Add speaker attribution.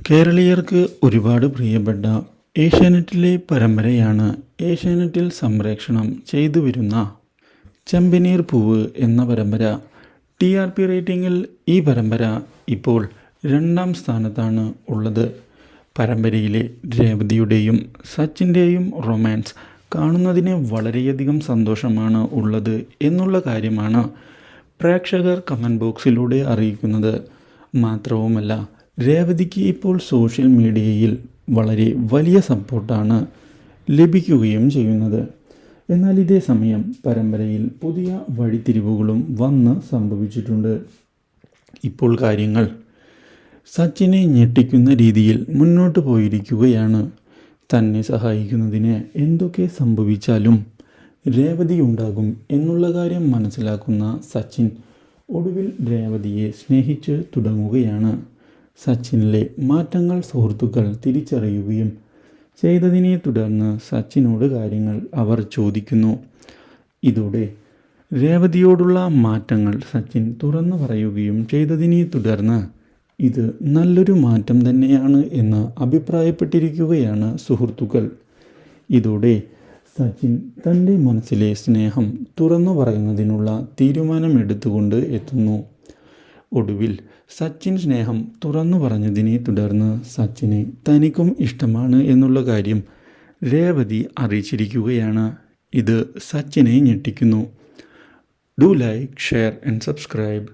Speaker 1: കേരളീയർക്ക് ഒരുപാട് പ്രിയപ്പെട്ട ഏഷ്യാനെറ്റിലെ പരമ്പരയാണ് ഏഷ്യാനെറ്റിൽ സംപ്രേഷണം ചെയ്തു വരുന്ന ചെമ്പനീർ പൂവ് എന്ന പരമ്പര. TRP റേറ്റിംഗിൽ ഈ പരമ്പര ഇപ്പോൾ 2ാം സ്ഥാനത്താണ് ഉള്ളത്. പരമ്പരയിലെ രേവതിയുടെയും സച്ചിൻ്റെയും റൊമാൻസ് കാണുന്നതിന് വളരെയധികം സന്തോഷമാണ് ഉള്ളത് എന്നുള്ള കാര്യമാണ് പ്രേക്ഷകർ കമൻറ്റ് ബോക്സിലൂടെ അറിയിക്കുന്നത്. മാത്രവുമല്ല, രേവതിക്ക് ഇപ്പോൾ സോഷ്യൽ മീഡിയയിൽ വളരെ വലിയ സപ്പോർട്ടാണ് ലഭിക്കുകയും ചെയ്യുന്നത്. എന്നാൽ ഇതേ സമയം പരമ്പരയിൽ പുതിയ വഴിത്തിരിവുകളും വന്ന് സംഭവിച്ചിട്ടുണ്ട്. ഇപ്പോൾ കാര്യങ്ങൾ സച്ചിനെ ഞെട്ടിക്കുന്ന രീതിയിൽ മുന്നോട്ട് പോയിരിക്കുകയാണ്. തന്നെ സഹായിക്കുന്നതിന് എന്തൊക്കെ സംഭവിച്ചാലും രേവതി ഉണ്ടാകും എന്നുള്ള കാര്യം മനസ്സിലാക്കുന്ന സച്ചിൻ ഒടുവിൽ രേവതിയെ സ്നേഹിച്ച് തുടങ്ങുകയാണ്. സച്ചിനിലെ മാറ്റങ്ങൾ സുഹൃത്തുക്കൾ തിരിച്ചറിയുകയും ചെയ്തതിനെ തുടർന്ന് സച്ചിനോട് കാര്യങ്ങൾ അവർ ചോദിക്കുന്നു. ഇതോടെ രേവതിയോടുള്ള മാറ്റങ്ങൾ സച്ചിൻ തുറന്നു പറയുകയും ചെയ്തതിനെ തുടർന്ന് ഇത് നല്ലൊരു മാറ്റം തന്നെയാണ് എന്ന് അഭിപ്രായപ്പെട്ടിരിക്കുകയാണ് സുഹൃത്തുക്കൾ. ഇതോടെ സച്ചിൻ തൻ്റെ മനസ്സിലെ സ്നേഹം തുറന്നു പറയുന്നതിനുള്ള തീരുമാനമെടുത്തുകൊണ്ട് എത്തുന്നു. ഒടുവിൽ സച്ചിൻ സ്നേഹം തുറന്നു പറഞ്ഞതിനെ തുടർന്ന് സച്ചിനെ തനിക്കും ഇഷ്ടമാണ് എന്നുള്ള കാര്യം രേവതി അറിയിച്ചിരിക്കുകയാണ്. ഇത് സച്ചിനെ ഞെട്ടിക്കുന്നു. Do like, share and subscribe.